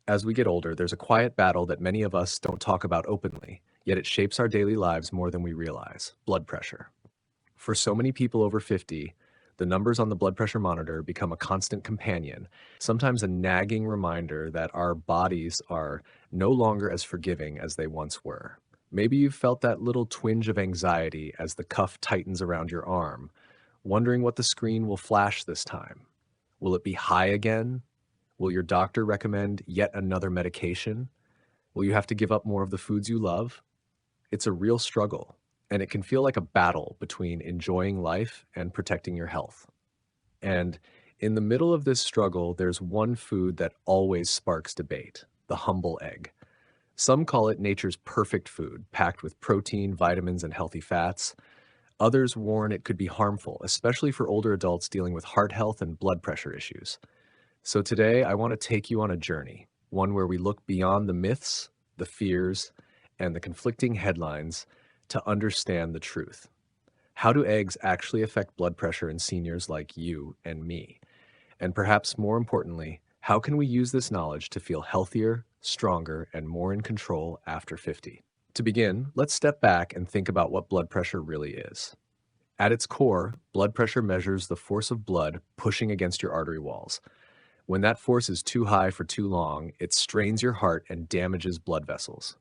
As we get older, there's a quiet battle that many of us don't talk about openly, yet it shapes our daily lives more than we realize: blood pressure. For so many people over 50, the numbers on the blood pressure monitor become a constant companion, sometimes a nagging reminder that our bodies are no longer as forgiving as they once were. Maybe you've felt that little twinge of anxiety as the cuff tightens around your arm, wondering what the screen will flash this time. Will it be high again? Will your doctor recommend yet another medication? Will you have to give up more of the foods you love? It's a real struggle, and it can feel like a battle between enjoying life and protecting your health. And in the middle of this struggle, there's one food that always sparks debate: the humble egg. Some call it nature's perfect food, packed with protein, vitamins, and healthy fats. Others warn it could be harmful, especially for older adults dealing with heart health and blood pressure issues. So today, I want to take you on a journey, one where we look beyond the myths, the fears, and the conflicting headlines to understand the truth. How do eggs actually affect blood pressure in seniors like you and me? And perhaps more importantly, how can we use this knowledge to feel healthier, stronger, and more in control after 50? To begin, let's step back and think about what blood pressure really is. At its core, blood pressure measures the force of blood pushing against your artery walls. When that force is too high for too long, it strains your heart and damages blood vessels.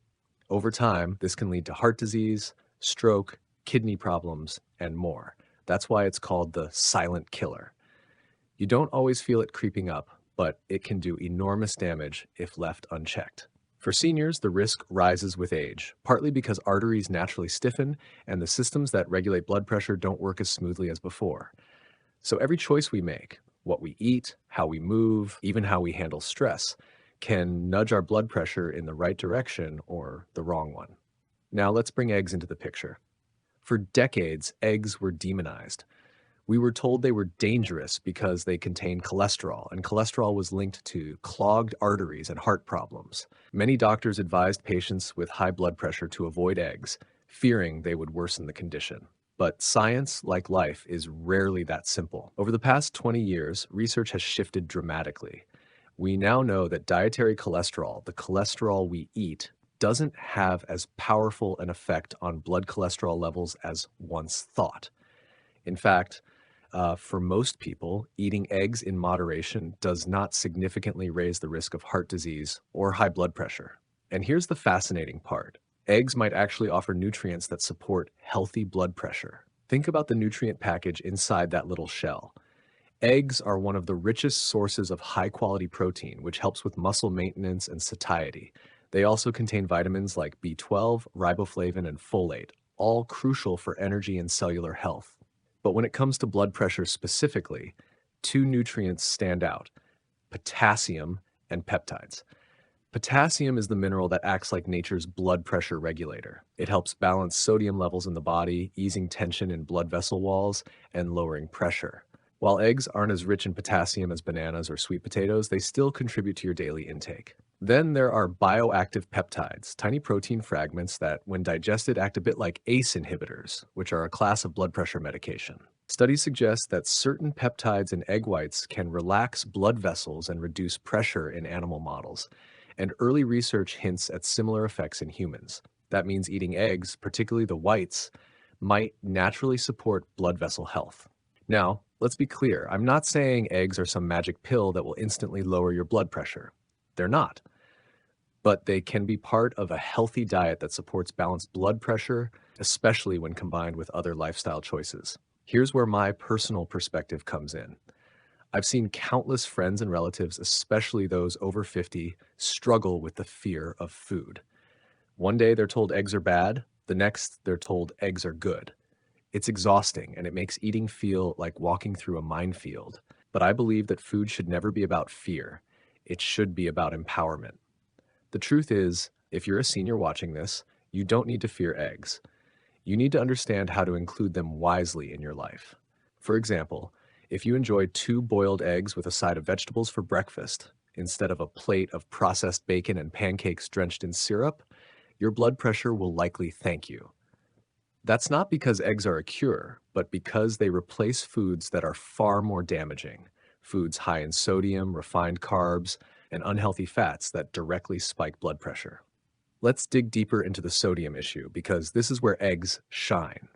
Over time, this can lead to heart disease, stroke, kidney problems, and more. That's why it's called the silent killer. You don't always feel it creeping up, but it can do enormous damage if left unchecked. For seniors, the risk rises with age, partly because arteries naturally stiffen and the systems that regulate blood pressure don't work as smoothly as before. So every choice we make, what we eat, how we move, even how we handle stress, can nudge our blood pressure in the right direction or the wrong one. Now let's bring eggs into the picture. For decades, eggs were demonized. We were told they were dangerous because they contained cholesterol, and cholesterol was linked to clogged arteries and heart problems. Many doctors advised patients with high blood pressure to avoid eggs, fearing they would worsen the condition. But science, like life, is rarely that simple. Over the past 20 years, research has shifted dramatically. We now know that dietary cholesterol, the cholesterol we eat, doesn't have as powerful an effect on blood cholesterol levels as once thought. In fact, for most people, eating eggs in moderation does not significantly raise the risk of heart disease or high blood pressure. And here's the fascinating part: eggs might actually offer nutrients that support healthy blood pressure. Think about the nutrient package inside that little shell. Eggs are one of the richest sources of high-quality protein, which helps with muscle maintenance and satiety. They also contain vitamins like B12, riboflavin, and folate, all crucial for energy and cellular health. But when it comes to blood pressure specifically, two nutrients stand out: potassium and peptides. Potassium is the mineral that acts like nature's blood pressure regulator. It helps balance sodium levels in the body, easing tension in blood vessel walls and lowering pressure. While eggs aren't as rich in potassium as bananas or sweet potatoes, they still contribute to your daily intake. Then there are bioactive peptides, tiny protein fragments that, when digested, act a bit like ACE inhibitors, which are a class of blood pressure medication. Studies suggest that certain peptides in egg whites can relax blood vessels and reduce pressure in animal models, and early research hints at similar effects in humans. That means eating eggs, particularly the whites, might naturally support blood vessel health. Now, let's be clear, I'm not saying eggs are some magic pill that will instantly lower your blood pressure. They're not. But they can be part of a healthy diet that supports balanced blood pressure, especially when combined with other lifestyle choices. Here's where my personal perspective comes in. I've seen countless friends and relatives, especially those over 50, struggle with the fear of food. One day they're told eggs are bad, the next they're told eggs are good. It's exhausting, and it makes eating feel like walking through a minefield. But I believe that food should never be about fear. It should be about empowerment. The truth is, if you're a senior watching this, you don't need to fear eggs. You need to understand how to include them wisely in your life. For example, if you enjoy 2 boiled eggs with a side of vegetables for breakfast, instead of a plate of processed bacon and pancakes drenched in syrup, your blood pressure will likely thank you. That's not because eggs are a cure, but because they replace foods that are far more damaging. Foods high in sodium, refined carbs, and unhealthy fats that directly spike blood pressure. Let's dig deeper into the sodium issue because this is where eggs shine.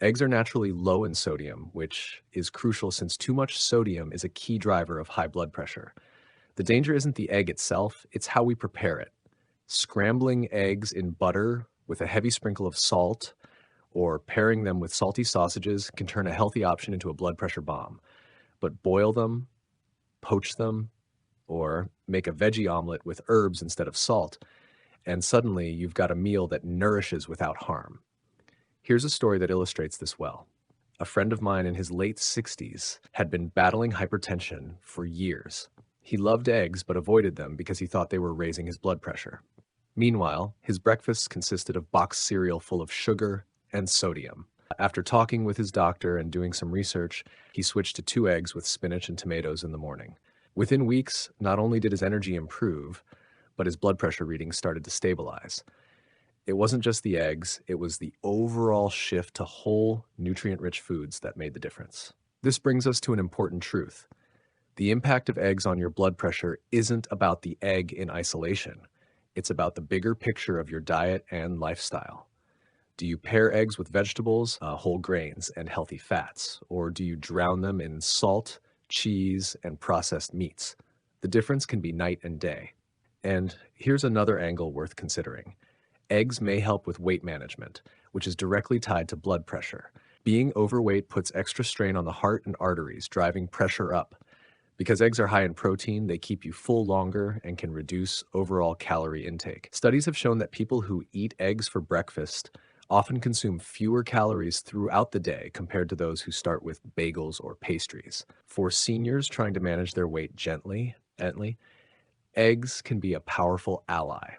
Eggs are naturally low in sodium, which is crucial since too much sodium is a key driver of high blood pressure. The danger isn't the egg itself, it's how we prepare it. Scrambling eggs in butter with a heavy sprinkle of salt or pairing them with salty sausages can turn a healthy option into a blood pressure bomb. But boil them, poach them, or make a veggie omelet with herbs instead of salt, and suddenly you've got a meal that nourishes without harm. Here's a story that illustrates this well. A friend of mine in his late 60s had been battling hypertension for years. He loved eggs but avoided them because he thought they were raising his blood pressure. Meanwhile, his breakfasts consisted of boxed cereal full of sugar and sodium. After talking with his doctor and doing some research, he switched to 2 eggs with spinach and tomatoes in the morning. Within weeks, not only did his energy improve, but his blood pressure readings started to stabilize. It wasn't just the eggs, it was the overall shift to whole, nutrient-rich foods that made the difference. This brings us to an important truth. The impact of eggs on your blood pressure isn't about the egg in isolation. It's about the bigger picture of your diet and lifestyle. Do you pair eggs with vegetables, whole grains, and healthy fats? Or do you drown them in salt, cheese, and processed meats? The difference can be night and day. And here's another angle worth considering. Eggs may help with weight management, which is directly tied to blood pressure. Being overweight puts extra strain on the heart and arteries, driving pressure up. Because eggs are high in protein, they keep you full longer and can reduce overall calorie intake. Studies have shown that people who eat eggs for breakfast often consume fewer calories throughout the day compared to those who start with bagels or pastries. For seniors trying to manage their weight gently, eggs can be a powerful ally.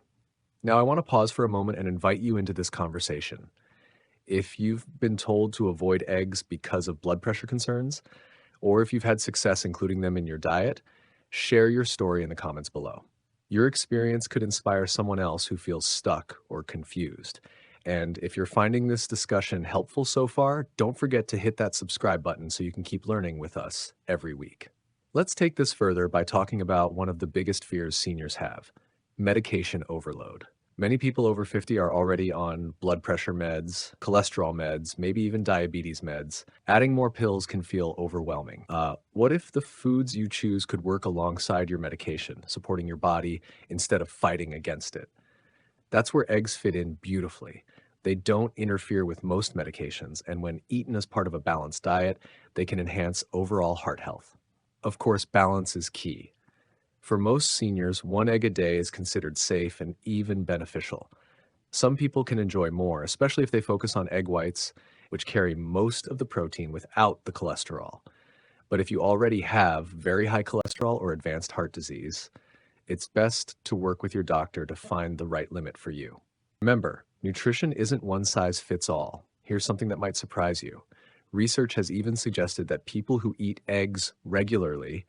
Now, I want to pause for a moment and invite you into this conversation. If you've been told to avoid eggs because of blood pressure concerns, or if you've had success including them in your diet, share your story in the comments below. Your experience could inspire someone else who feels stuck or confused. And if you're finding this discussion helpful so far, don't forget to hit that subscribe button so you can keep learning with us every week. Let's take this further by talking about one of the biggest fears seniors have: medication overload. Many people over 50 are already on blood pressure meds, cholesterol meds, maybe even diabetes meds. Adding more pills can feel overwhelming. What if the foods you choose could work alongside your medication, supporting your body instead of fighting against it? That's where eggs fit in beautifully. They don't interfere with most medications, and when eaten as part of a balanced diet, they can enhance overall heart health. Of course, balance is key. For most seniors, 1 egg a day is considered safe and even beneficial. Some people can enjoy more, especially if they focus on egg whites, which carry most of the protein without the cholesterol. But if you already have very high cholesterol or advanced heart disease, it's best to work with your doctor to find the right limit for you. Remember, nutrition isn't one size fits all. Here's something that might surprise you. Research has even suggested that people who eat eggs regularly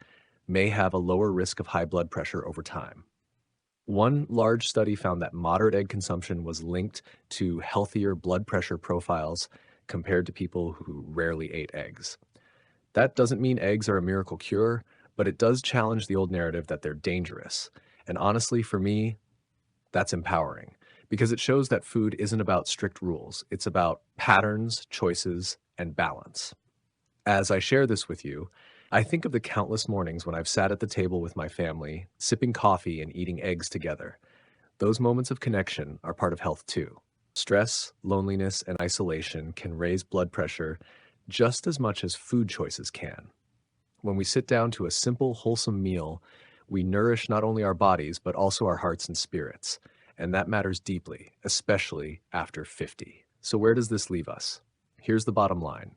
may have a lower risk of high blood pressure over time. One large study found that moderate egg consumption was linked to healthier blood pressure profiles compared to people who rarely ate eggs. That doesn't mean eggs are a miracle cure, but it does challenge the old narrative that they're dangerous. And honestly, for me, that's empowering because it shows that food isn't about strict rules. It's about patterns, choices, and balance. As I share this with you, I think of the countless mornings when I've sat at the table with my family, sipping coffee and eating eggs together. Those moments of connection are part of health too. Stress, loneliness, and isolation can raise blood pressure just as much as food choices can. When we sit down to a simple, wholesome meal, we nourish not only our bodies, but also our hearts and spirits. And that matters deeply, especially after 50. So where does this leave us? Here's the bottom line.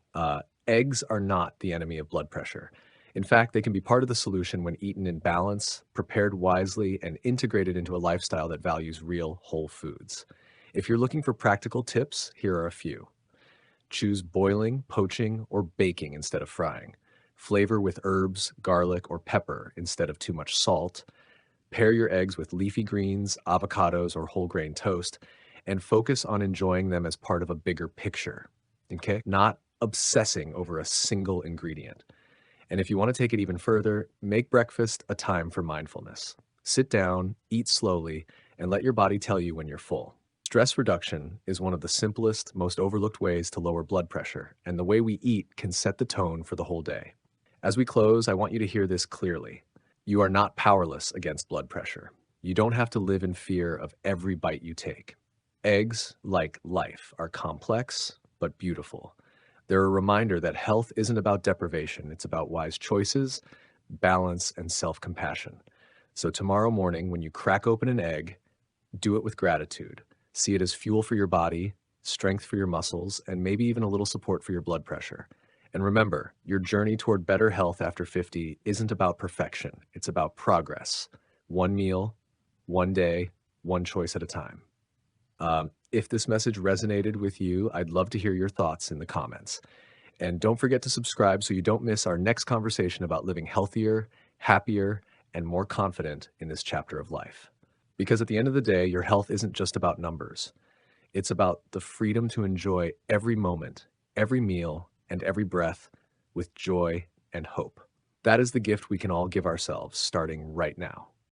Eggs are not the enemy of blood pressure. In fact, they can be part of the solution when eaten in balance, prepared wisely, and integrated into a lifestyle that values real, whole foods. If you're looking for practical tips, here are a few. Choose boiling, poaching, or baking instead of frying. Flavor with herbs, garlic, or pepper instead of too much salt. Pair your eggs with leafy greens, avocados, or whole grain toast, and focus on enjoying them as part of a bigger picture. Okay? Not obsessing over a single ingredient. And if you want to take it even further, make breakfast a time for mindfulness. Sit down, eat slowly, and let your body tell you when you're full. Stress reduction is one of the simplest, most overlooked ways to lower blood pressure, and the way we eat can set the tone for the whole day. As we close, I want you to hear this clearly. You are not powerless against blood pressure. You don't have to live in fear of every bite you take. Eggs, like life, are complex but beautiful. They're a reminder that health isn't about deprivation, it's about wise choices, balance, and self compassion. So, tomorrow morning, when you crack open an egg, do it with gratitude. See it as fuel for your body, strength for your muscles, and maybe even a little support for your blood pressure. And remember, your journey toward better health after 50 isn't about perfection, it's about progress. One meal, one day, one choice at a time. If this message resonated with you, I'd love to hear your thoughts in the comments. And don't forget to subscribe so you don't miss our next conversation about living healthier, happier, and more confident in this chapter of life. Because at the end of the day, your health isn't just about numbers. It's about the freedom to enjoy every moment, every meal, and every breath with joy and hope. That is the gift we can all give ourselves starting right now.